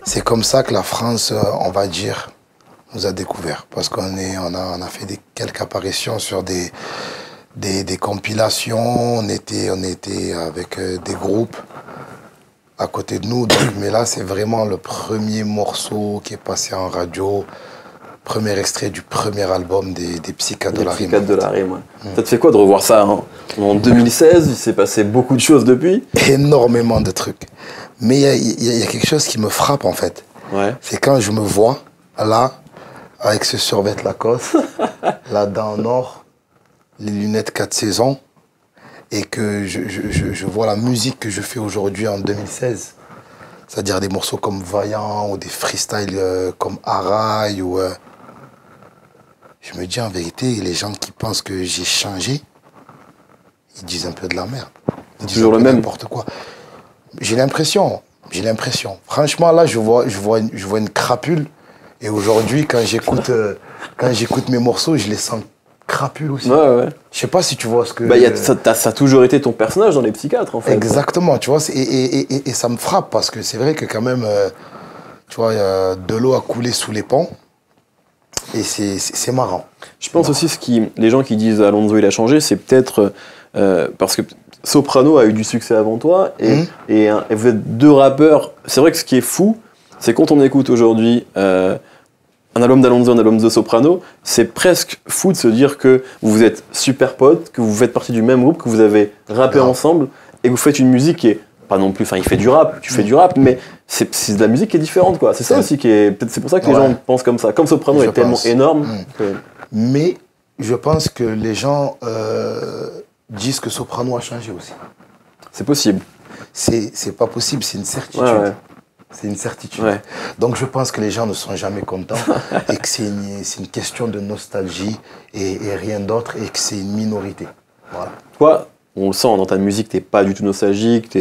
C'est comme ça que la France, on va dire, nous a découvert. Parce on a fait quelques apparitions sur des compilations. On était avec des groupes à côté de nous. Donc, mais là, c'est vraiment le premier morceau qui est passé en radio. Premier extrait du premier album des Psychiatres de la Rime. Psychiatres de la Rime, ouais. Ça te fait quoi de revoir ça hein? En 2016, il s'est passé beaucoup de choses depuis. Énormément de trucs. Mais il y a quelque chose qui me frappe, en fait. Ouais. C'est quand je me vois, là, avec ce survêt Lacoste, la dent en or, les lunettes 4 saisons, et que je vois la musique que je fais aujourd'hui en 2016. C'est-à-dire des morceaux comme Vaillant, ou des freestyles comme Araï, ou... je me dis en vérité, les gens qui pensent que j'ai changé, ils disent un peu de la merde. Ils disent toujours le même. N'importe quoi. J'ai l'impression. Franchement, là, je vois une crapule. Et aujourd'hui, quand j'écoute mes morceaux, je les sens crapules aussi. Ouais. Je sais pas si tu vois ce que... Ça a toujours été ton personnage dans les Psychiatres, en fait. Exactement, tu vois. Et ça me frappe parce que c'est vrai que quand même, tu vois, de l'eau a coulé sous les ponts. Et c'est marrant. Je pense aussi les gens qui disent Alonso il a changé, c'est peut-être parce que Soprano a eu du succès avant toi et vous êtes deux rappeurs. C'est vrai que ce qui est fou, c'est quand on écoute aujourd'hui un album d'Alonso, un album de Soprano, c'est presque fou de se dire que vous êtes super potes, que vous faites partie du même groupe, que vous avez rappé ensemble et que vous faites une musique qui est pas non plus, enfin il fait du rap, tu fais du rap, mais c'est de la musique qui est différente quoi. C'est ça aussi qui est, peut-être c'est pour ça que les gens pensent comme ça. Comme Soprano est tellement énorme. Mais je pense que les gens disent que Soprano a changé aussi. C'est possible. C'est pas possible, c'est une certitude. Ouais. C'est une certitude. Ouais. Donc je pense que les gens ne sont jamais contents et que c'est une question de nostalgie et rien d'autre et que c'est une minorité. Voilà. Toi, on le sent dans ta musique, t'es pas du tout nostalgique,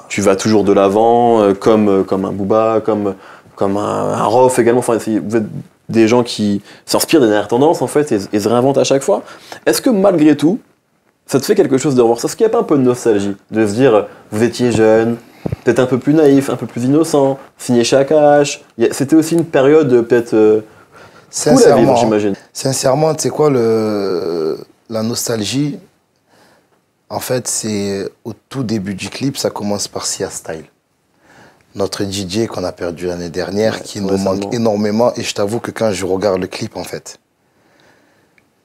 tu vas toujours de l'avant, comme un Booba, comme un Rof également. Enfin, vous êtes des gens qui s'inspirent des dernières tendances en fait et se réinventent à chaque fois. Est-ce que malgré tout, ça te fait quelque chose de revoir ça? Est-ce qu'il n'y a pas un peu de nostalgie? De se dire, vous étiez jeune, peut-être un peu plus naïf, un peu plus innocent, signé chez AKH. C'était aussi une période peut-être cool à vivre, j'imagine. Sincèrement, tu sais quoi, la nostalgie, en fait, c'est au tout début du clip, ça commence par Sia Style. Notre DJ qu'on a perdu l'année dernière, qui nous manque énormément. Et je t'avoue que quand je regarde le clip, en fait,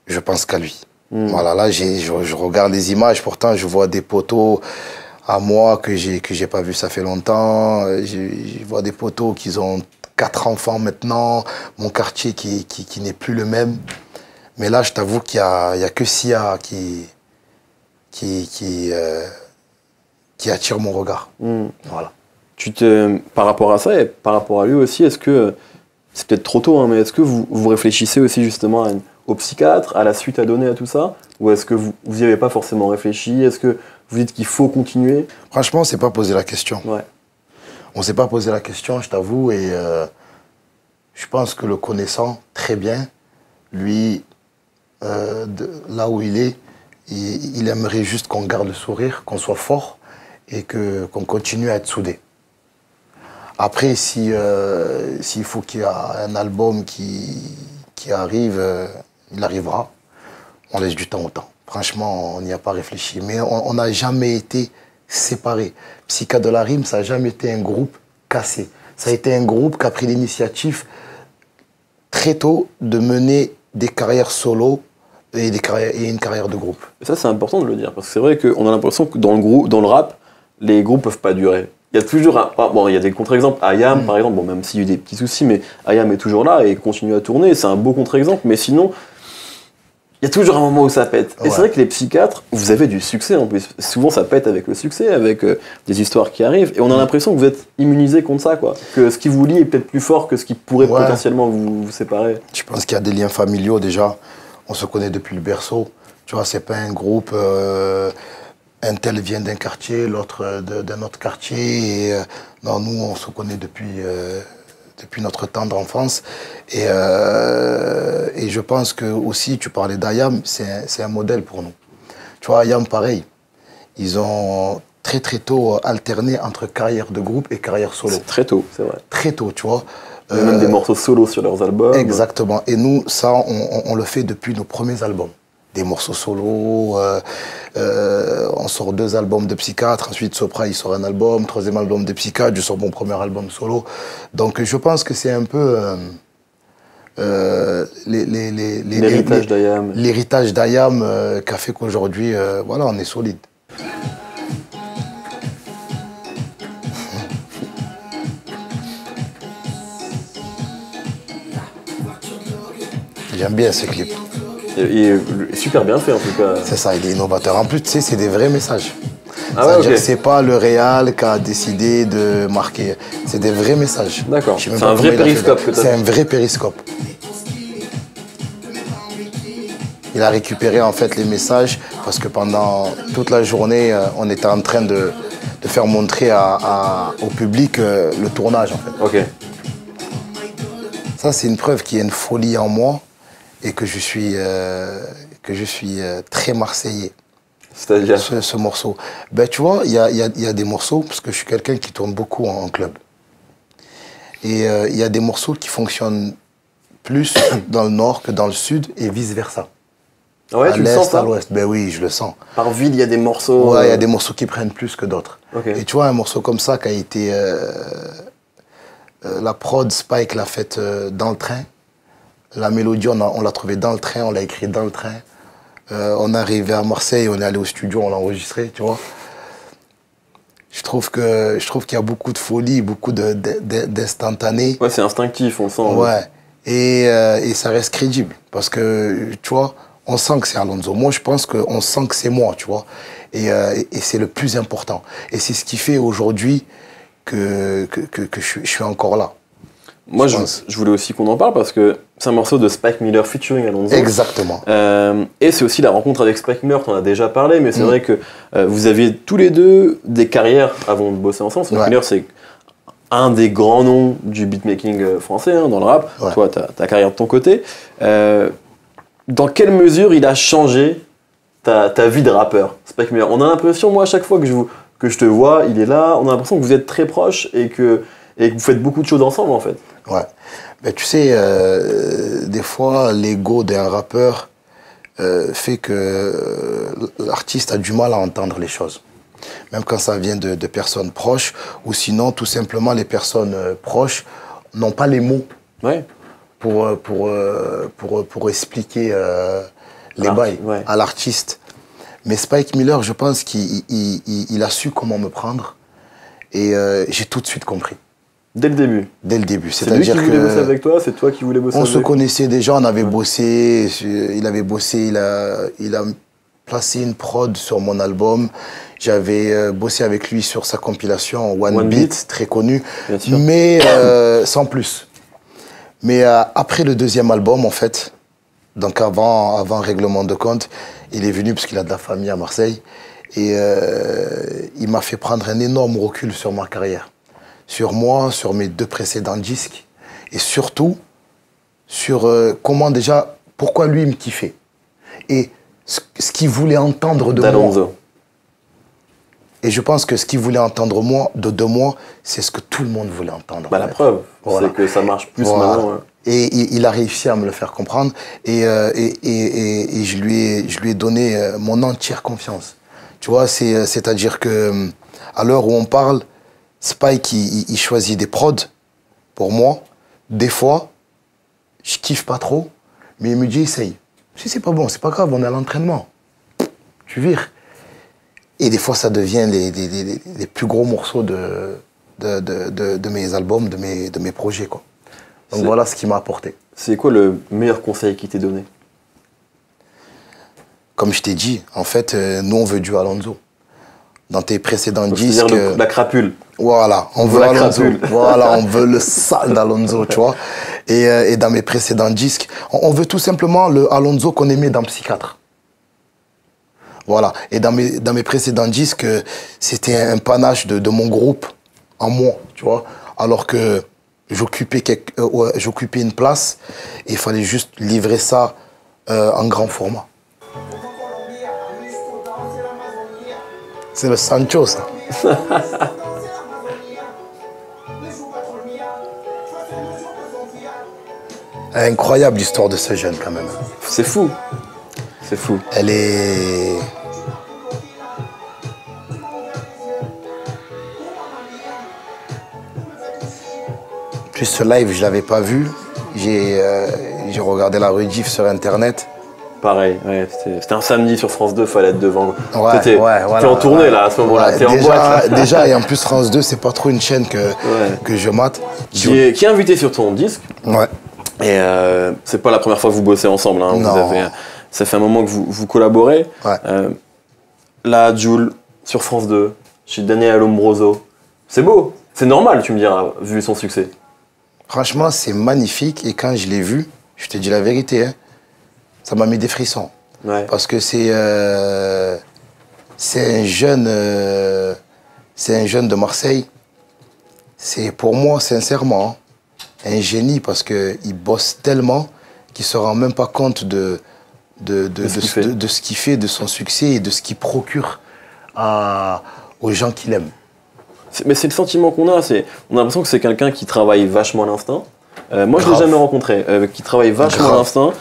je pense qu'à lui. Voilà, là, je regarde les images, pourtant, je vois des poteaux à moi que j'ai pas vu ça fait longtemps. Je vois des poteaux qui ont 4 enfants maintenant, mon quartier qui n'est plus le même. Mais là, je t'avoue qu'il y a que Sia qui attire mon regard. Voilà. Par rapport à ça et par rapport à lui aussi, est-ce que, c'est peut-être trop tôt, hein, mais est-ce que vous réfléchissez aussi justement au psychiatre, à la suite à donner à tout ça? Ou est-ce que vous n'y avez pas forcément réfléchi? Est-ce que vous dites qu'il faut continuer? Franchement, on ne s'est pas posé la question. Ouais. On ne s'est pas posé la question, je t'avoue, et je pense que le connaissant très bien, lui, là où il est, il aimerait juste qu'on garde le sourire, qu'on soit fort et qu'on continue à être soudés. Après, s'il faut qu'il y ait un album qui arrive, il arrivera. On laisse du temps au temps. Franchement, on n'y a pas réfléchi. Mais on n'a jamais été séparés. Psychiatres de la Rime, ça n'a jamais été un groupe cassé. Ça a été un groupe qui a pris l'initiative très tôt de mener des carrières solo et une carrière de groupe. Et ça, c'est important de le dire, parce que c'est vrai qu'on a l'impression que dans le rap, les groupes peuvent pas durer. Il y a toujours il y a des contre-exemples. IAM, par exemple, bon, même s'il y a eu des petits soucis, mais IAM est toujours là et continue à tourner. C'est un beau contre-exemple, mais sinon, il y a toujours un moment où ça pète. Et c'est vrai que les Psychiatres, vous avez du succès en plus. Souvent, ça pète avec le succès, avec des histoires qui arrivent. Et on a l'impression que vous êtes immunisés contre ça, quoi. Que ce qui vous lie est peut-être plus fort que ce qui pourrait potentiellement vous séparer. Je pense qu'il y a des liens familiaux déjà. On se connaît depuis le berceau. Tu vois, c'est pas un groupe... un tel vient d'un quartier, l'autre d'un autre quartier. Et, non, nous, on se connaît depuis notre tendre enfance. Et je pense que aussi, tu parlais d'IAM, c'est un modèle pour nous. Tu vois, IAM, pareil. Ils ont très très tôt alterné entre carrière de groupe et carrière solo. C'est très tôt, c'est vrai. Très tôt, tu vois. Il y a même des morceaux solo sur leurs albums. Exactement. Et nous, ça, on le fait depuis nos premiers albums. Des morceaux solo, on sort 2 albums de Psychiatre, ensuite Sopra, il sort un album, 3e album de Psychiatre, je sors mon premier album solo. Donc je pense que c'est un peu l'héritage d'Ayam. L'héritage d'Ayam qui a fait qu'aujourd'hui, voilà, on est solide. J'aime bien ce clip. Il est super bien fait en tout cas. C'est ça, il est innovateur. En plus, tu sais, c'est des vrais messages. Ah ouais, okay. C'est pas le réal qui a décidé de marquer. C'est des vrais messages. D'accord. C'est un vrai périscope que tu as. C'est un vrai périscope. Il a récupéré en fait les messages parce que pendant toute la journée, on était en train de faire montrer au public le tournage en fait. Ok. Ça, c'est une preuve qu'il y a une folie en moi et que je suis très marseillais. C'est-à-dire ce morceau. Ben, tu vois, il y a des morceaux, parce que je suis quelqu'un qui tourne beaucoup en club. Et il y a des morceaux qui fonctionnent plus dans le nord que dans le sud et vice-versa. Ah ouais, tu le sens ça? À l'ouest, ben oui, je le sens. Par ville, il y a des morceaux... Ouais, il y a des morceaux qui prennent plus que d'autres. Okay. Et tu vois, un morceau comme ça qui a été... la prod, Spike l'a faite dans le train. La mélodie, on l'a trouvée dans le train, on l'a écrit dans le train. On est arrivé à Marseille, on est allé au studio, on l'a enregistré, tu vois. Je trouve qu'il y a beaucoup de folie, beaucoup d'instantané. Ouais, c'est instinctif, on le sent. Ouais. Et ça reste crédible. Parce que, tu vois, on sent que c'est Alonso. Moi, je pense qu'on sent que c'est moi, tu vois. Et c'est le plus important. Et c'est ce qui fait aujourd'hui que je suis encore là. Moi, je voulais aussi qu'on en parle parce que c'est un morceau de Spike Miller featuring Alonso. Exactement. Et c'est aussi la rencontre avec Spike Miller, tu en as déjà parlé, mais c'est vrai que vous aviez tous les deux des carrières avant de bosser ensemble. Spike Miller, c'est un des grands noms du beatmaking français, hein, dans le rap. Ouais. Toi, ta carrière de ton côté. Dans quelle mesure il a changé ta vie de rappeur, Spike Miller? On a l'impression, moi, à chaque fois que je te vois, il est là, on a l'impression que vous êtes très proches et que vous faites beaucoup de choses ensemble, en fait. Ouais. Ben, tu sais, des fois, l'ego d'un rappeur fait que l'artiste a du mal à entendre les choses. Même quand ça vient de personnes proches, ou sinon, tout simplement, les personnes proches n'ont pas les mots pour expliquer les bails à l'artiste. Mais Spike Miller, je pense qu'il a su comment me prendre et j'ai tout de suite compris. Dès le début. Dès le début. C'est lui qui voulait bosser avec toi, c'est toi qui voulais bosser avec lui? On se connaissait déjà, on avait bossé, il avait bossé, il a placé une prod sur mon album. J'avais bossé avec lui sur sa compilation One Beat, très connue, mais sans plus. Mais après le 2e album, en fait, donc avant Règlement de compte, il est venu parce qu'il a de la famille à Marseille et il m'a fait prendre un énorme recul sur ma carrière. Sur moi, sur mes 2 précédents disques, et surtout sur pourquoi lui il me kiffait, et ce qu'il voulait entendre de moi. Et je pense que ce qu'il voulait entendre de moi, c'est ce que tout le monde voulait entendre. Bah, la preuve, c'est que ça marche plus maintenant. Ouais. Et il a réussi à me le faire comprendre, et je lui ai donné mon entière confiance. Tu vois, c'est-à-dire que à l'heure où on parle, Spike, il choisit des prods pour moi. Des fois, je kiffe pas trop, mais il me dit essaye. Si c'est pas bon, c'est pas grave, on est à l'entraînement. Tu vires. Et des fois, ça devient les plus gros morceaux de mes albums, de mes projets, quoi. Donc voilà ce qu'il m'a apporté. C'est quoi le meilleur conseil qu'il t'ait donné? Comme je t'ai dit, en fait, nous, on veut du Alonso. Dans tes précédents disques... C'est-à-dire la crapule. Voilà, on veut Alonso. Voilà, on veut le sale d'Alonso, tu vois. Et dans mes précédents disques, on veut tout simplement le Alonso qu'on aimait dans Psychiatre. Voilà. Et dans mes précédents disques, c'était un panache de mon groupe en moi, tu vois. Alors que j'occupais une place et il fallait juste livrer ça en grand format. C'est le Sancho, ça. Incroyable l'histoire de ce jeune, quand même. C'est fou. C'est fou. Elle est... Plus ce live, je ne l'avais pas vu. J'ai regardé la rediff sur Internet. Pareil, ouais, c'était un samedi sur France 2, fallait être devant. Ouais, t'es en tournée là à ce moment-là, t'es en boîte. Là. Déjà, et en plus France 2, c'est pas trop une chaîne que je mate. Qui est invité sur ton disque. Ouais. Et c'est pas la première fois que vous bossez ensemble. Hein. Non. Ça fait un moment que vous collaborez. Ouais. Là, Jul, sur France 2, chez Daniel Lombroso. C'est beau, c'est normal, tu me diras, vu son succès. Franchement, c'est magnifique. Et quand je l'ai vu, je te dis la vérité, hein, ça m'a mis des frissons. Ouais. Parce que c'est un jeune de Marseille. C'est pour moi, sincèrement, un génie parce qu'il bosse tellement qu'il ne se rend même pas compte de ce qu'il fait, de son succès et de ce qu'il procure aux gens qu'il aime. Mais c'est le sentiment qu'on a. On a l'impression que c'est quelqu'un qui travaille vachement à l'instinct. Moi, je ne l'ai jamais rencontré. Qui travaille vachement à l'instinct,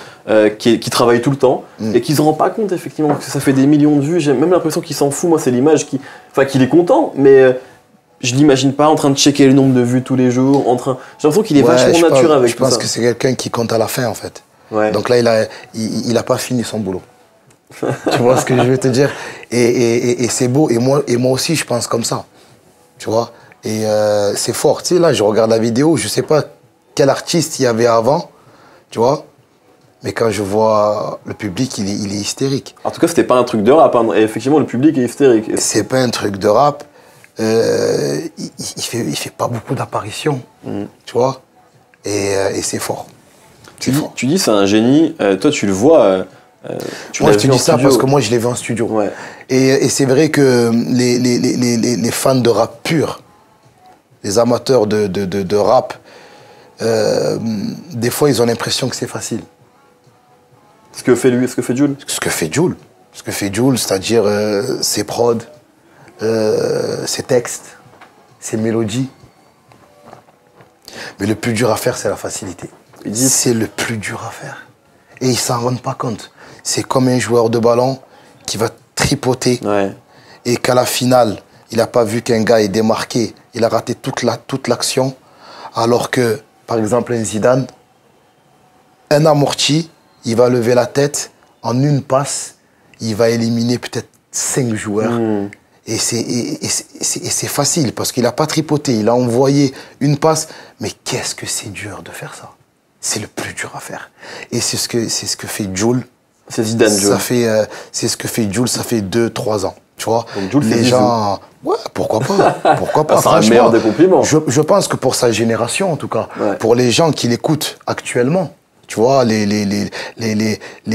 qui travaille tout le temps et qui ne se rend pas compte, effectivement, que ça fait des millions de vues. J'ai même l'impression qu'il s'en fout. Moi, c'est l'image qu'il est content, mais je ne l'imagine pas en train de checker le nombre de vues tous les jours. J'ai l'impression qu'il est vachement naturel avec tout ça. Je pense que c'est quelqu'un qui compte à la fin, en fait. Ouais. Donc là, il a pas fini son boulot. Tu vois ce que je veux te dire? Et c'est beau. Et moi aussi, je pense comme ça. Tu vois? Et c'est fort. Tu sais, là, je regarde la vidéo, je sais pas quel artiste il y avait avant, tu vois? Mais quand je vois le public, il est hystérique. En tout cas, c'était pas un truc de rap. Hein. Et effectivement, le public est hystérique. C'est pas un truc de rap. Il fait pas beaucoup d'apparitions, tu vois? Et c'est fort. Tu dis c'est un génie. Toi, tu le vois. Moi, je te dis ça parce que moi, je l'ai vu en studio. Ouais. Et c'est vrai que les fans de rap pur, les amateurs de rap, des fois, ils ont l'impression que c'est facile. Ce que fait lui, ce que fait Jul. Ce que fait Jul, c'est-à-dire ses prods, ses textes, ses mélodies. Mais le plus dur à faire, c'est la facilité. C'est le plus dur à faire. Et ils s'en rendent pas compte. C'est comme un joueur de ballon qui va tripoter et qu'à la finale, il n'a pas vu qu'un gars est démarqué. Il a raté toute l'action. Alors que, par exemple, un Zidane, un amorti, il va lever la tête en une passe. Il va éliminer peut-être 5 joueurs. Et c'est facile parce qu'il n'a pas tripoté. Il a envoyé une passe. Mais qu'est-ce que c'est dur de faire ça? C'est le plus dur à faire. Et c'est ce que fait Jul. C'est Zidane, Jul. C'est ce que fait Jul, ça fait 2-3 ans. Tu vois, Jul, les gens... Ouais, pourquoi pas? Pourquoi pas? C'est un meilleur des compliments. Je pense que pour sa génération, en tout cas, pour les gens qui l'écoutent actuellement, tu vois, les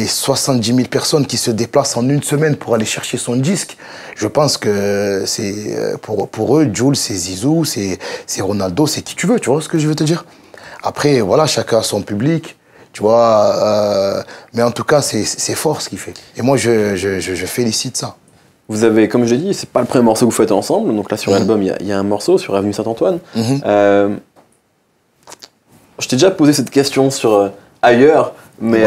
70 000 personnes qui se déplacent en une semaine pour aller chercher son disque, je pense que c'est pour eux, Jul, c'est Zizou, c'est Ronaldo, c'est qui tu veux, tu vois ce que je veux te dire? Après, voilà, chacun a son public, tu vois. Mais en tout cas, c'est fort ce qu'il fait. Et moi, je félicite ça. Vous avez, comme je l'ai dit, c'est pas le premier morceau que vous faites ensemble. Donc là, sur l'album, il y a un morceau sur Avenue Saint-Antoine. Je t'ai déjà posé cette question sur ailleurs, mais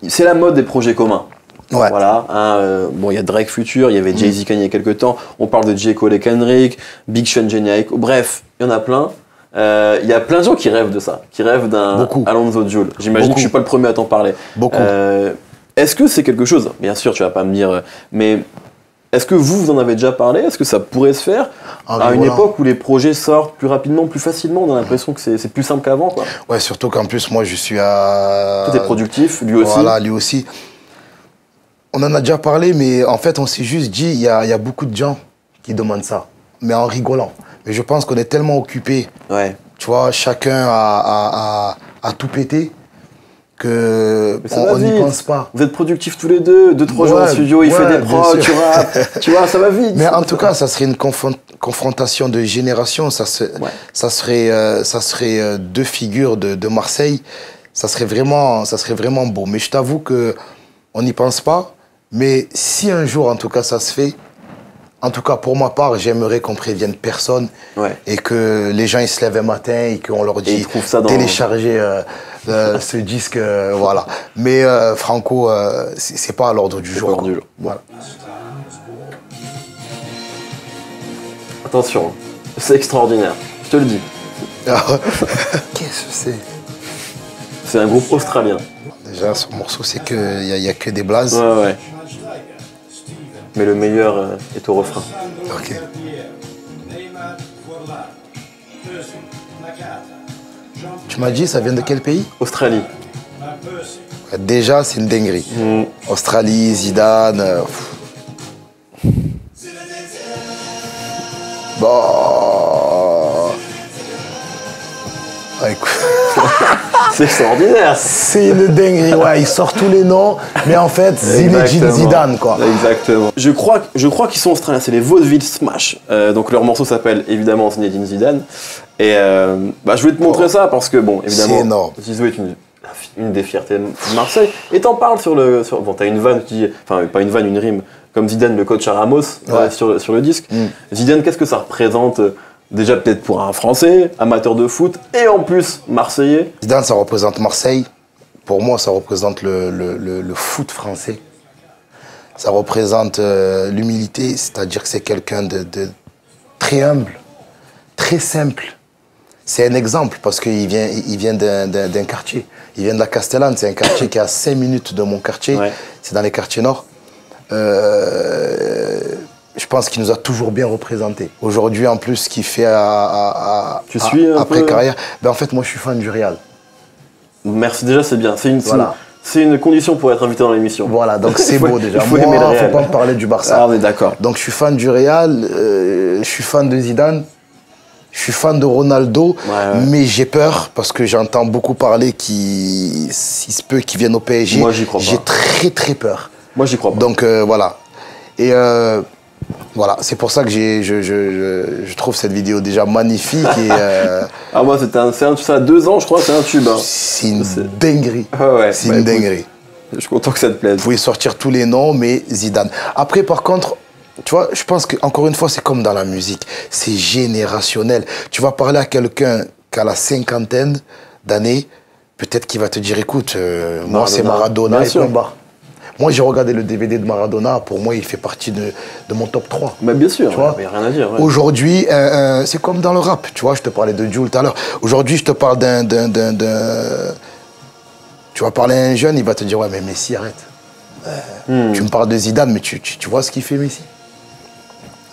c'est la mode des projets communs. Ouais. Voilà. Bon, il y a Drake Future, il y avait Jay-Z Kanye il y a quelques temps. On parle de J. Cole et Kendrick, Big Sean, Jhené Aiko. Bref, il y en a plein. Il y a plein de gens qui rêvent de ça, qui rêvent d'un Alonzo Jul. J'imagine que je suis pas le premier à t'en parler. Beaucoup. Est-ce que c'est quelque chose, bien sûr tu vas pas me dire, mais est-ce que vous en avez déjà parlé? Est-ce que ça pourrait se faire à une époque où les projets sortent plus rapidement, plus facilement? On a l'impression que c'est plus simple qu'avant, quoi. Ouais, surtout qu'en plus moi je suis à... Toi t'es productif, lui aussi. Voilà, lui aussi. On en a déjà parlé, mais en fait on s'est juste dit, il y a beaucoup de gens qui demandent ça, mais en rigolant. Mais je pense qu'on est tellement occupés, tu vois, chacun a tout pété, qu'on n'y pense pas. Vous êtes productifs tous les deux, 2-3 jours en studio, il fait des prods, tu rappes, tu vois, ça va vite. Mais en tout cas, ça serait une confrontation de génération, ça serait deux figures de Marseille, ça serait vraiment beau. Mais je t'avoue qu'on n'y pense pas, mais si un jour, en tout cas, ça se fait, En tout cas, pour ma part, j'aimerais qu'on prévienne personne et que les gens ils se lèvent un matin et qu'on leur dit télécharger ce disque, voilà. Mais Franco, c'est pas à l'ordre du jour. Voilà. Attention, c'est extraordinaire, je te le dis. Qu'est-ce que c'est? C'est un groupe australien. Déjà, ce morceau, c'est qu'il n'y a que des blazes. Ouais. Mais le meilleur est au refrain. Ok. Tu m'as dit, ça vient de quel pays? Australie. Déjà, c'est une dinguerie. Australie, Zidane. Bon. Ah, écoute. C'est extraordinaire. C'est une dinguerie, ouais, il sort tous les noms, mais en fait, Zinedine Zidane, quoi. Exactement. Je crois qu'ils sont australiens, c'est les Vaudeville Smash. Donc leur morceau s'appelle évidemment Zinedine Zidane. Et je voulais te montrer ça parce que, bon, évidemment, c'est énorme. Zizou est une des fiertés de Marseille. Et t'en parles bon, t'as une vanne qui, enfin, pas une vanne, une rime, comme Zidane, le coach à Ramos, sur le disque. Zidane, qu'est-ce que ça représente? Déjà peut-être pour un Français, amateur de foot, et en plus Marseillais. Zidane, ça représente Marseille. Pour moi, ça représente le foot français. Ça représente l'humilité, c'est-à-dire que c'est quelqu'un de très humble, très simple. C'est un exemple parce qu'il vient d'un quartier. Il vient de la Castellane, c'est un quartier qui est à 5 minutes de mon quartier. Ouais. C'est dans les quartiers nord. Je pense qu'il nous a toujours bien représentés. Aujourd'hui, en plus, ce qu'il fait après carrière, en fait, moi, je suis fan du Real. Merci, déjà, c'est bien. C'est une condition pour être invité dans l'émission. Voilà, donc c'est beau déjà. Moi, il ne faut pas me parler du Barça. Ah, on est d'accord. Donc, je suis fan du Real, je suis fan de Zidane, je suis fan de Ronaldo, mais j'ai peur parce que j'entends beaucoup parler s'il se peut qu'ils viennent au PSG. Moi, j'y crois pas. J'ai très, très peur. Moi, j'y crois pas. Donc, voilà. Et voilà, c'est pour ça que je trouve cette vidéo déjà magnifique. Et, ah, moi, ça a 2 ans, je crois, c'est un tube. Hein. C'est une dinguerie. Ah ouais, c'est une dinguerie. Je suis content que ça te plaise. Vous pouvez sortir tous les noms, mais Zidane. Après, par contre, tu vois, je pense qu'encore une fois, c'est comme dans la musique. C'est générationnel. Tu vas parler à quelqu'un qui a la 50aine d'années, peut-être qu'il va te dire, écoute, moi, c'est Maradona et point barre. Moi, j'ai regardé le DVD de Maradona. Pour moi, il fait partie de mon top 3. Mais bien sûr, il n'y a rien à dire. Ouais. Aujourd'hui, c'est comme dans le rap. Tu vois, je te parlais de Jul tout à l'heure. Aujourd'hui, je te parle Tu vas parler à un jeune, il va te dire, ouais, mais Messi, arrête. Tu me parles de Zidane, mais tu vois ce qu'il fait, Messi?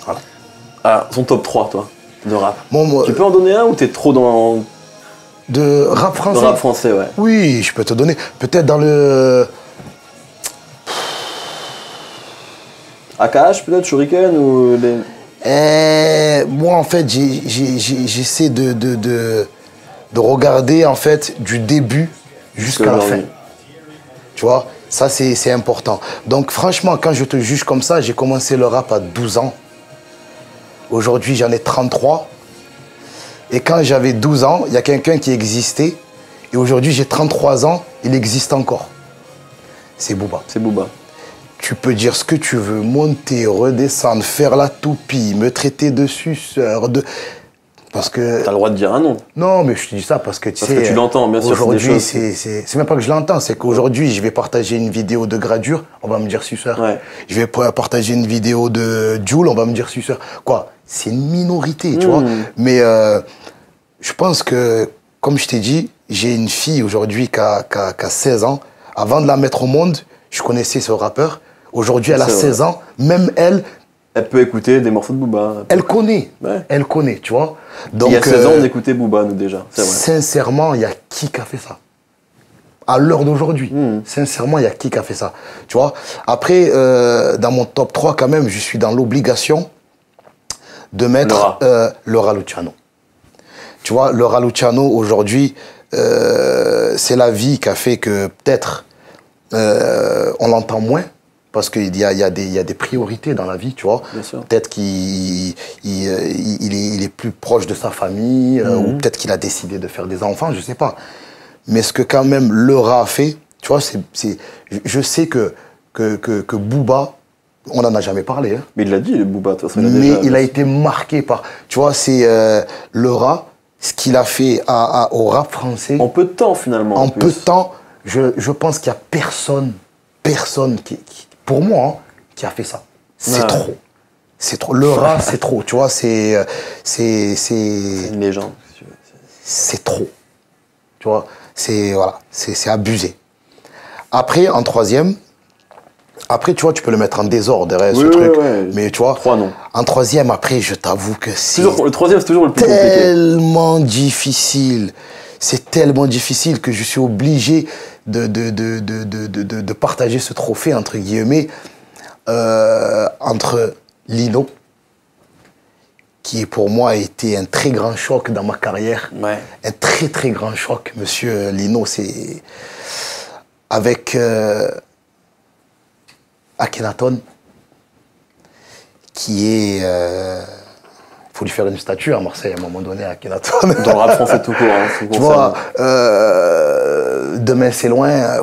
Voilà. Ah, son top 3, toi, de rap. Bon, tu peux en donner un ou t'es trop dans... De rap français? De rap français, ouais. Oui, je peux te donner. Peut-être dans le... AKH peut-être, Shuriken ou les... moi en fait j'essaie de regarder en fait du début jusqu'à la fin. Tu vois, ça c'est important. Donc franchement quand je te juge comme ça, j'ai commencé le rap à 12 ans. Aujourd'hui j'en ai 33. Et quand j'avais 12 ans, il y a quelqu'un qui existait. Et aujourd'hui j'ai 33 ans, il existe encore. C'est Booba. C'est Booba. Tu peux dire ce que tu veux, monter, redescendre, faire la toupie, me traiter de suceur, Parce que... T'as le droit de dire un nom. Non, mais je te dis ça parce que tu sais... Parce que tu l'entends, bien sûr. Aujourd'hui, c'est même pas que je l'entends, c'est qu'aujourd'hui, je vais partager une vidéo de Gradure, on va me dire suceur. Ouais. Je vais partager une vidéo de Jul, on va me dire suceur. Quoi? C'est une minorité, tu vois. Mais je pense que, comme je t'ai dit, j'ai une fille aujourd'hui qui a 16 ans. Avant de la mettre au monde, je connaissais ce rappeur. Aujourd'hui, elle a 16 ans. Même elle... Elle peut écouter des morceaux de Booba. Elle connaît. Ouais. Elle connaît, tu vois. Donc, il y a 16 ans, on écoutait Booba, nous, déjà. C'est vrai. Sincèrement, il y a qui a fait ça? À l'heure d'aujourd'hui. Sincèrement, il y a qui a fait ça? Tu vois. Après, dans mon top 3, quand même, je suis dans l'obligation de mettre Laura Luciano. Tu vois, Laura Luciano, aujourd'hui, c'est la vie qui a fait que peut-être on l'entend moins. Parce qu'il y a des priorités dans la vie, tu vois. Peut-être qu'il est plus proche de sa famille, ou peut-être qu'il a décidé de faire des enfants, je sais pas. Mais ce que quand même Laura a fait, tu vois, je sais que Booba, On n'en a jamais parlé. Hein. Mais il l'a dit, Booba, de toute façon. Mais il a été marqué par... Tu vois, c'est le rap, ce qu'il a fait au rap français. En peu de temps, finalement. En peu de temps, je pense qu'il n'y a personne qui pour moi, hein, qui a fait ça. C'est trop. C'est trop. Le rap, c'est trop. Tu vois, c'est une légende. C'est trop. Tu vois, c'est voilà, c'est abusé. Après, en troisième, après, tu vois, tu peux le mettre en désordre derrière ce truc. Ouais. Mais tu vois, 3 noms. En troisième, après, je t'avoue que c'est... Le troisième, c'est toujours le plus compliqué. Tellement difficile. C'est tellement difficile que je suis obligé de partager ce trophée, entre guillemets, entre Lino, qui pour moi a été un très grand choc dans ma carrière. Ouais. Un très très grand choc, monsieur Lino. C'est avec Akhenaton, qui est... Il faut lui faire une statue à Marseille à un moment donné, à Akhenaton. Dans le rap français tout court. Hein, tu vois, Demain c'est loin.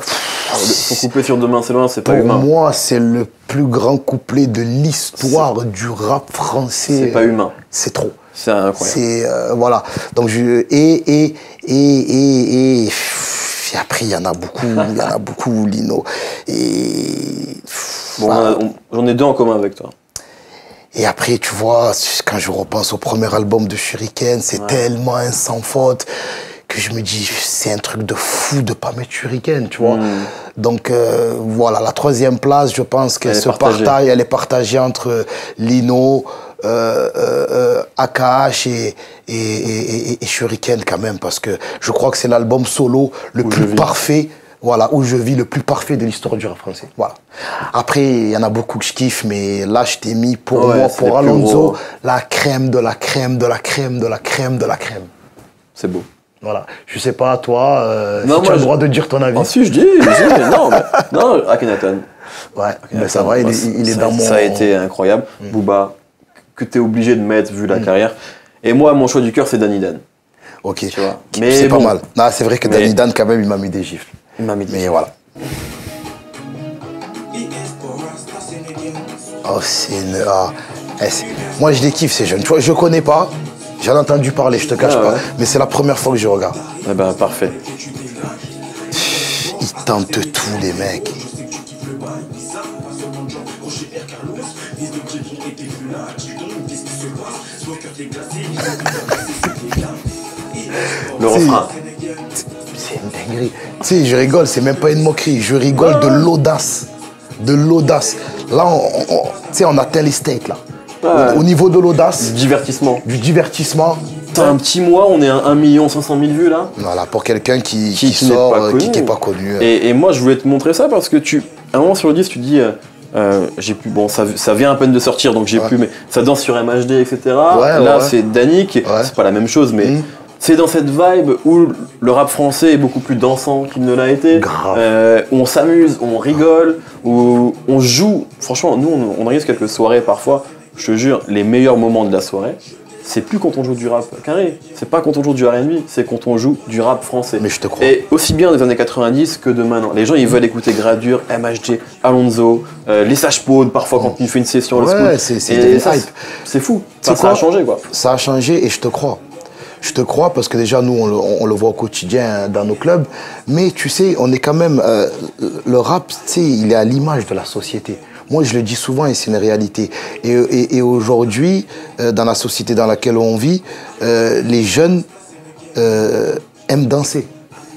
Son couplet sur Demain c'est loin, c'est pas humain. Pour moi, c'est le plus grand couplet de l'histoire du rap français. C'est pas humain. C'est trop. C'est incroyable. C'est voilà. Donc et après il y en a beaucoup, Lino. Et bon, j'en ai deux en commun avec toi. Et après, tu vois, quand je repense au premier album de Shuriken, c'est tellement un sans faute que je me dis, c'est un truc de fou de pas mettre Shuriken, tu vois. Donc voilà, la troisième place, je pense qu'elle elle est partagée entre Lino, AKH et Shuriken quand même, parce que je crois que c'est l'album solo le plus parfait. Voilà, où je vis le plus parfait de l'histoire du rap français. Voilà. Après, il y en a beaucoup que je kiffe, mais là, je t'ai mis pour moi, pour Alonso, la crème de la crème de la crème de la crème de la crème. C'est beau. Voilà. Je sais pas, toi, non, si tu as le droit de dire ton avis. Ah si, je dis. Non, Akhenaton. Ouais, mais ça va, il est dans mon... Ça a été incroyable. Booba, que t'es obligé de mettre vu la carrière. Et moi, mon choix du cœur, c'est Danny Dan. Ok, tu vois. Mais c'est pas mal. Non, c'est vrai que Danny Dan, quand même, il m'a mis des gifles. Mais voilà. Oh, c'est une... moi, je les kiffe, ces jeunes. Tu vois, je connais pas. J'en ai entendu parler, je te cache pas. Mais c'est la première fois que je regarde. Eh ben, parfait. Ils tentent tout, les mecs. Le refrain. C'est une dinguerie. Tu sais, je rigole, c'est même pas une moquerie. Je rigole de l'audace. De l'audace. Là, on atteint les steaks, là. Au niveau de l'audace. Du divertissement. Du divertissement. T'as un petit mois, on est à 1 500 000 vues, là. Voilà, pour quelqu'un qui sort, qui n'est pas connu. Et moi, je voulais te montrer ça parce que à un moment sur le disque, tu dis... j'ai pu, bon, ça vient à peine de sortir, donc j'ai pu, mais ça danse sur MHD, etc. Là, c'est Danick, c'est pas la même chose, mais c'est dans cette vibe où le rap français est beaucoup plus dansant qu'il ne l'a été. Où on s'amuse, on rigole, où on joue. Franchement, nous, on organise quelques soirées parfois. Je te jure, les meilleurs moments de la soirée, c'est plus quand on joue du rap carré, c'est pas quand on joue du R&B, c'est quand on joue du rap français. Mais je te crois. Et aussi bien des années 90 que de maintenant. Les gens, ils veulent écouter Gradure, MHD, Alonso, les Sages-Paudes, parfois quand tu fais une session. Ouais, c'est fou. Ça a changé, quoi. Ça a changé et je te crois. Je te crois parce que déjà, nous, on le voit au quotidien dans nos clubs. Mais tu sais, on est quand même... le rap, tu sais, il est à l'image de la société. Moi, je le dis souvent et c'est une réalité. Et aujourd'hui, dans la société dans laquelle on vit, les jeunes aiment danser.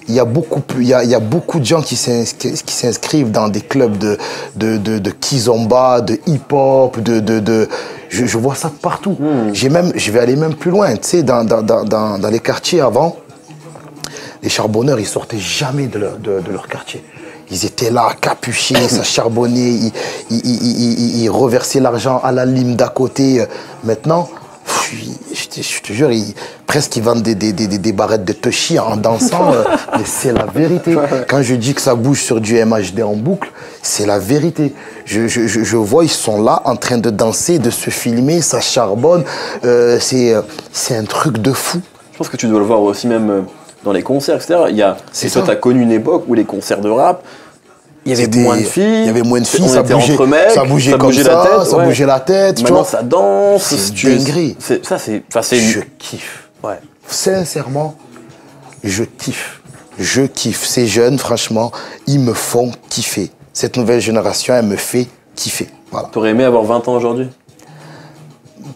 Il y a beaucoup de gens qui s'inscrivent dans des clubs de kizomba, de hip-hop, je vois ça partout. Je vais aller même plus loin. Tu sais, dans les quartiers avant, les charbonneurs, ils sortaient jamais de leur quartier. Ils étaient là, capuchés, ça charbonnait, ils reversaient l'argent à la lime d'à côté. Maintenant, je te jure, presque ils vendent des barrettes de Toshi en dansant. Mais c'est la vérité. Quand je dis que ça bouge sur du MHD en boucle, c'est la vérité. Je vois, ils sont là en train de danser, de se filmer, ça charbonne. C'est un truc de fou. Je pense que tu dois le voir aussi même... dans les concerts, etc. Toi, tu as connu une époque où les concerts de rap, Il y avait moins de filles. Il y avait moins de filles, ça bougeait entre mecs, ça bougeait comme la tête, ça bougeait la tête. Maintenant, ça danse. C'est une dinguerie. Je kiffe. Ouais. Sincèrement, je kiffe. Je kiffe. Ces jeunes, franchement, ils me font kiffer. Cette nouvelle génération, elle me fait kiffer. Voilà. T'aurais aimé avoir 20 ans aujourd'hui?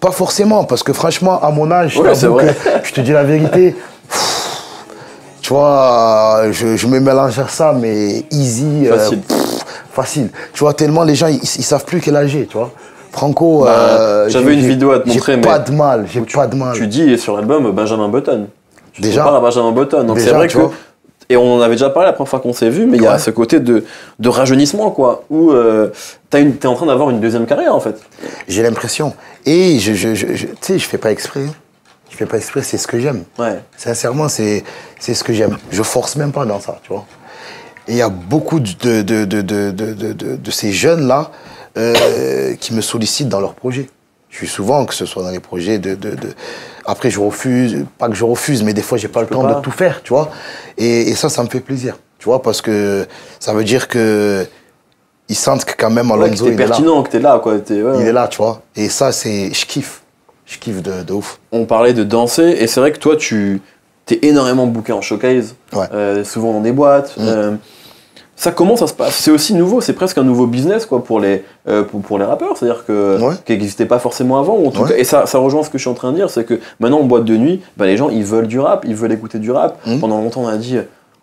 Pas forcément, parce que franchement, à mon âge, je te dis la vérité, tu vois, je me mélange à ça, mais easy, facile. Tu vois, tellement les gens, ils savent plus quel âge j'ai, tu vois. Franco, j'avais une vidéo à te montrer, mais j'ai pas de mal. Tu dis sur l'album Benjamin Button. Déjà. Tu parles à Benjamin Button, donc c'est vrai que... Et on en avait déjà parlé la première fois qu'on s'est vu, mais il y a ce côté de rajeunissement, quoi, où t'es en train d'avoir une deuxième carrière, en fait. J'ai l'impression. Et tu sais, je fais pas exprès. Je fais pas exprès, c'est ce que j'aime. Ouais. Sincèrement, c'est ce que j'aime. Je force même pas dans ça, tu vois. Et il y a beaucoup de ces jeunes-là qui me sollicitent dans leurs projets. Je suis souvent, que ce soit dans les projets Après, je refuse, pas que je refuse, mais des fois, j'ai pas le temps de tout faire, tu vois. Et ça me fait plaisir, tu vois, parce que ça veut dire que ils sentent que quand même Alonso, il est pertinent, que t'es là, quoi. Il est là, tu vois. Et ça, je kiffe. Je kiffe de ouf. On parlait de danser, et c'est vrai que toi, t'es énormément booké en showcase, souvent dans des boîtes. Ça, comment ça se passe? C'est aussi nouveau, c'est presque un nouveau business, quoi, pour les rappeurs, c'est-à-dire qui n'existait pas forcément avant, ou en tout cas, et ça rejoint ce que je suis en train de dire, c'est que maintenant en boîte de nuit, les gens ils veulent du rap, ils veulent écouter du rap. Pendant longtemps on a dit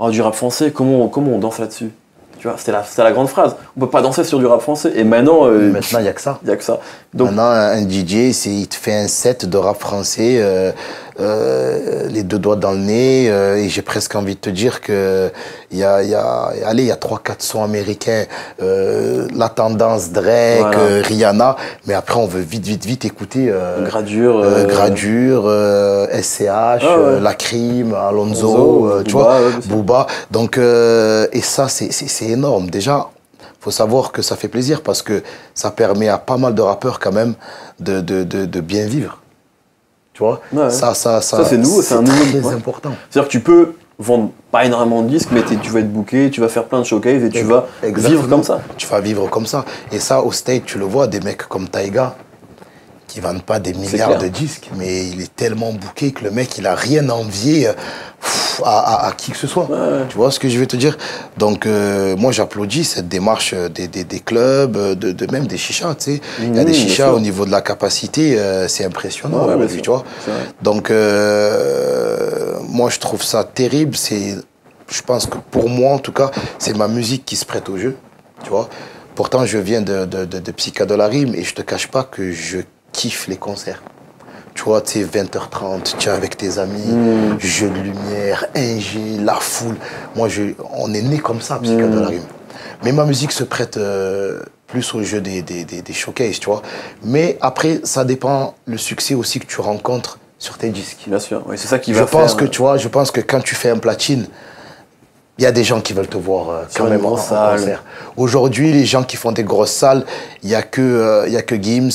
du rap français, comment on danse là-dessus? Tu vois, c'était la grande phrase. On peut pas danser sur du rap français. Et maintenant, il y a que ça. Il y a que ça. Donc, maintenant, un DJ, il te fait un set de rap français, les deux doigts dans le nez, et j'ai presque envie de te dire que il y a 3-4 sons américains, la tendance Drake, Rihanna, mais après on veut vite écouter Gradure, SCH, La Crime, Alonso, tu vois, Booba. Donc et ça c'est énorme. Déjà, faut savoir que ça fait plaisir parce que ça permet à pas mal de rappeurs quand même de bien vivre. Tu vois, ça c'est nouveau, c'est très important. C'est-à-dire que tu peux vendre pas énormément de disques, mais tu vas être booké, tu vas faire plein de showcases et tu vas vivre comme ça. Tu vas vivre comme ça. Et ça, au State, tu le vois, des mecs comme Tyga, qui vendent pas des milliards de disques, mais il est tellement booké que le mec, il a rien à envier à qui que ce soit. Tu vois ce que je veux te dire? Donc, moi, j'applaudis cette démarche des clubs, même des chichas, tu sais. Il y a des chichas au niveau de la capacité, c'est impressionnant, tu vois. Donc, moi, je trouve ça terrible. Je pense que pour moi, en tout cas, c'est ma musique qui se prête au jeu, tu vois. Pourtant, je viens de Psycha de la Rime et je te cache pas que je kiffe les concerts. Tu vois, tu sais, 20h30, tu es avec tes amis, jeu de lumière, ingé, la foule. Moi, on est né comme ça, Psycha de la Rime. Mais ma musique se prête plus au jeu des showcases, tu vois. Mais après, ça dépend le succès aussi que tu rencontres sur tes disques. Bien sûr, oui, c'est ça qui va faire. Je pense que quand tu fais un platine, il y a des gens qui veulent te voir quand même en concert. Aujourd'hui, les gens qui font des grosses salles, il n'y a que Gims,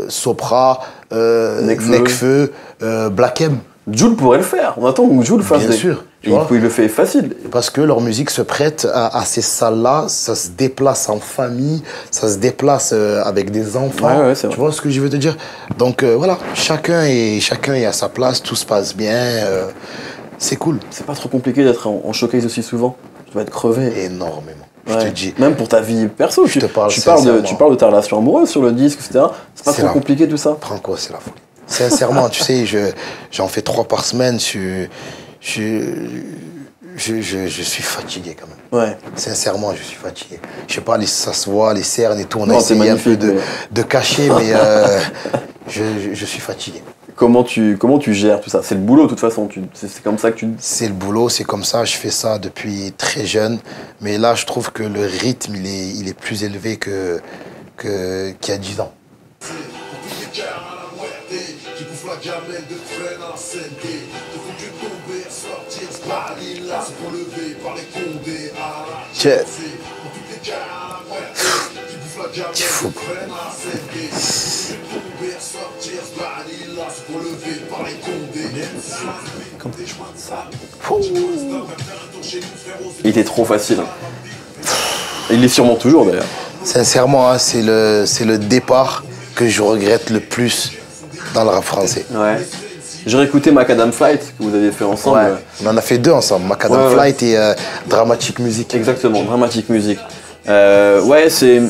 Sopra, Nekfeu, Black M. Jul pourrait le faire. On attend que Jul fasse Bien sûr. Il le fait facile. Parce que leur musique se prête à ces salles-là. Ça se déplace en famille, ça se déplace avec des enfants. Tu vois ce que je veux te dire? Donc voilà, chacun est à sa place, tout se passe bien. C'est cool. C'est pas trop compliqué d'être en showcase aussi souvent. Tu vas être crevé. Énormément. Je te dis. Même pour ta vie perso. Tu parles de ta relation amoureuse sur le disque, etc. C'est pas trop compliqué tout ça. Franco, c'est la folie. Sincèrement, tu sais, j'en fais 3 par semaine. Je suis fatigué quand même. Ouais. Sincèrement, je suis fatigué. Je sais pas, ça se voit, les cernes et tout. On a essayé un peu de cacher, mais je suis fatigué. Comment tu gères tout ça? C'est le boulot de toute façon, c'est comme ça que tu... C'est le boulot, c'est comme ça, je fais ça depuis très jeune. Mais là, je trouve que le rythme, il est plus élevé qu'il y a 10 ans. Tu fous. Il était trop facile. Il l'est sûrement toujours d'ailleurs. Sincèrement, hein, c'est le départ que je regrette le plus dans le rap français. Ouais. J'ai réécouté Macadam Flight que vous avez fait ensemble. Ouais. On en a fait 2 ensemble, Macadam Flight et Dramatic Music. Exactement, Dramatic Music. Ouais, c'est...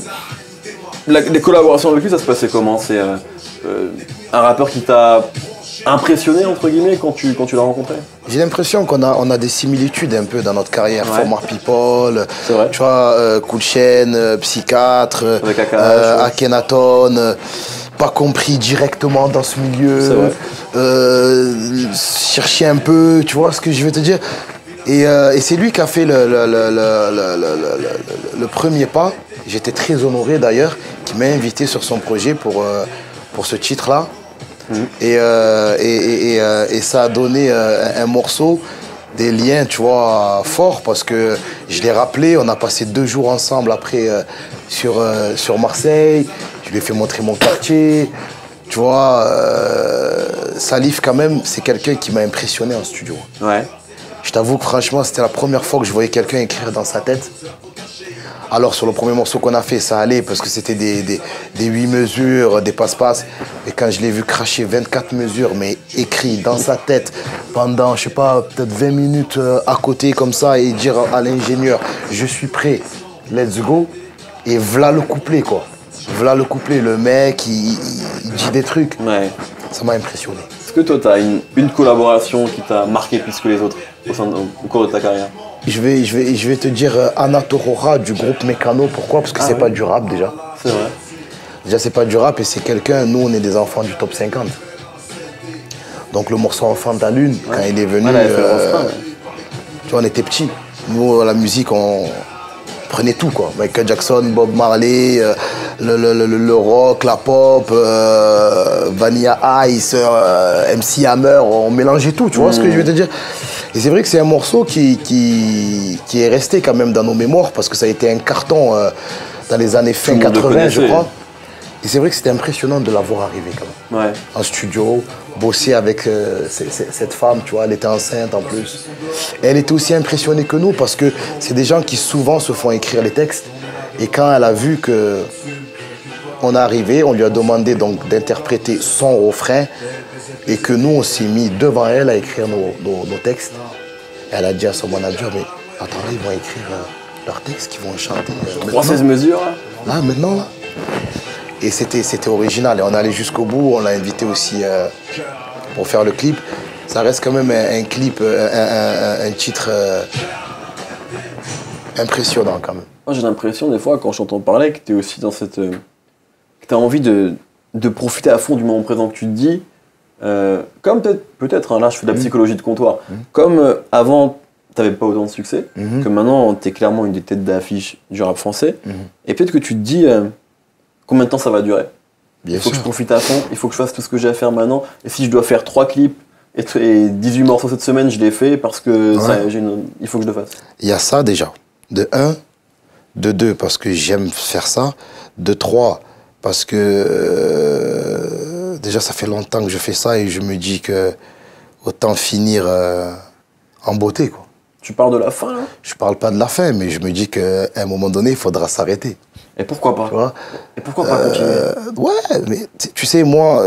Les collaborations avec lui, ça se passait comment? C'est un rappeur qui t'a impressionné, entre guillemets, quand tu l'as rencontré? J'ai l'impression qu'on a des similitudes un peu dans notre carrière. Ouais. Former People, C'est vrai. tu vois, Cool Chain, Psychiatre, Avec AKH, ouais. Akhenaton, pas compris directement dans ce milieu. C'est vrai. Chercher un peu, tu vois ce que je veux te dire. Et c'est lui qui a fait le premier pas. J'étais très honoré d'ailleurs, qui m'a invité sur son projet pour ce titre-là. Et ça a donné un morceau, des liens, tu vois, forts, parce que je l'ai rappelé, on a passé 2 jours ensemble après sur Marseille. Je lui ai fait montrer mon quartier. Tu vois, Salif, quand même, c'est quelqu'un qui m'a impressionné en studio. Ouais. Je t'avoue que franchement, c'était la première fois que je voyais quelqu'un écrire dans sa tête. Alors sur le premier morceau qu'on a fait, ça allait parce que c'était des 8 mesures, des passe-passe. Et quand je l'ai vu cracher 24 mesures, mais écrit dans sa tête pendant, je sais pas, peut-être 20 minutes à côté comme ça et dire à l'ingénieur, je suis prêt, let's go. Et voilà le couplet, quoi. Voilà le couplet, le mec, il dit des trucs. Ouais. Ça m'a impressionné. Est-ce que toi, tu as une collaboration qui t'a marqué plus que les autres au cours de ta carrière? Je vais te dire Anatorora du groupe Mécano. Pourquoi? Parce que c'est pas du rap déjà. C'est vrai. Déjà, c'est pas du rap et c'est quelqu'un, nous, on est des enfants du top 50. Donc le morceau Enfant de la Lune, quand il est venu, tu vois, on était petits. Nous, la musique, on prenait tout, quoi. Michael Jackson, Bob Marley, le rock, la pop, Vanilla Ice, MC Hammer, on mélangeait tout, tu vois ce que je veux te dire? Et c'est vrai que c'est un morceau qui est resté quand même dans nos mémoires parce que ça a été un carton dans les années fin 80, je crois. Et c'est vrai que c'était impressionnant de la voir arriver quand même. Ouais. En studio, bosser avec cette femme, tu vois, elle était enceinte en plus. Et elle était aussi impressionnée que nous parce que c'est des gens qui souvent se font écrire les textes. Et quand elle a vu que on est arrivé, on lui a demandé donc d'interpréter son refrain et que nous on s'est mis devant elle à écrire nos textes. Et elle a dit à son manager, mais attends, là, ils vont écrire leurs textes, qu'ils vont chanter. 316 mesures là, maintenant là. Et c'était original. Et on est allé jusqu'au bout. On l'a invité aussi pour faire le clip. Ça reste quand même un clip, un titre impressionnant quand même. Moi, j'ai l'impression des fois, quand je t'entends parler, que tu es aussi dans cette... que tu as envie de profiter à fond du moment présent que tu te dis. Comme peut-être, hein, là je fais de la psychologie de comptoir. Comme avant, tu n'avais pas autant de succès, que maintenant, tu es clairement une des têtes d'affiche du rap français. Et peut-être que tu te dis... combien de temps ça va durer? Il faut que je profite à fond, il faut que je fasse tout ce que j'ai à faire maintenant. Et si je dois faire 3 clips et 18 morceaux cette semaine, je les fais parce que il faut que je le fasse. Il y a ça déjà. De 1, de 2, parce que j'aime faire ça. De 3, parce que déjà ça fait longtemps que je fais ça et je me dis que autant finir en beauté, quoi. Tu parles de la fin, là? Je parle pas de la fin, mais je me dis qu'à un moment donné, il faudra s'arrêter. Et pourquoi pas? Tu vois? Et pourquoi pas continuer? Ouais, mais tu sais, moi,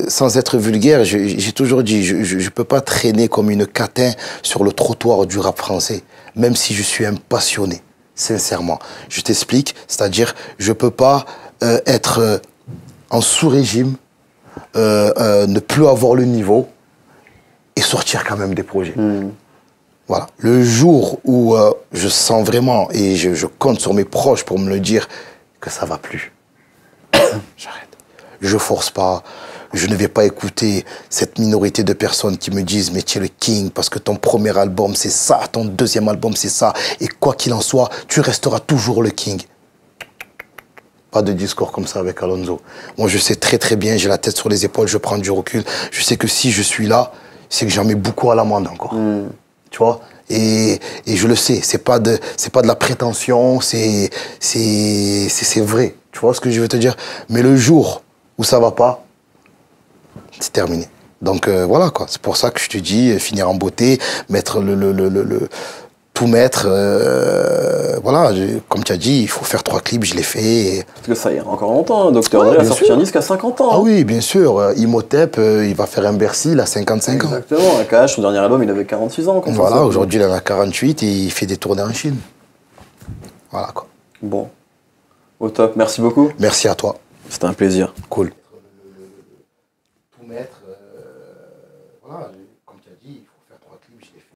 sans être vulgaire, j'ai toujours dit, je peux pas traîner comme une catin sur le trottoir du rap français, même si je suis un passionné, sincèrement. Je t'explique, c'est-à-dire, je peux pas être en sous-régime, ne plus avoir le niveau et sortir quand même des projets. Voilà. Le jour où je sens vraiment, et je compte sur mes proches pour me le dire, que ça va plus, j'arrête. Je force pas, je ne vais pas écouter cette minorité de personnes qui me disent « mais tu es le king parce que ton premier album c'est ça, ton deuxième album c'est ça, et quoi qu'il en soit, tu resteras toujours le king ». Pas de discours comme ça avec Alonso. Moi je sais très très bien, j'ai la tête sur les épaules, je prends du recul. Je sais que si je suis là, c'est que j'en mets beaucoup à l'amende encore. Tu vois, et je le sais, c'est pas de la prétention, c'est vrai, tu vois ce que je veux te dire. Mais le jour où ça va pas, c'est terminé. Donc voilà quoi, c'est pour ça que je te dis, finir en beauté, mettre tout mettre. Voilà, comme tu as dit, il faut faire 3 clips, je l'ai fait. Parce que ça ira encore longtemps, hein. Dr. Dre a sorti un disque à 50 ans. Ah hein. oui, bien sûr. Imhotep, il va faire un Bercy, il a 55 ans. Exactement, AKH, son dernier album, il avait 46 ans. Voilà, aujourd'hui il en a 48 et il fait des tournées en Chine. Voilà quoi. Bon, au top, merci beaucoup. Merci à toi. C'était un plaisir. Cool.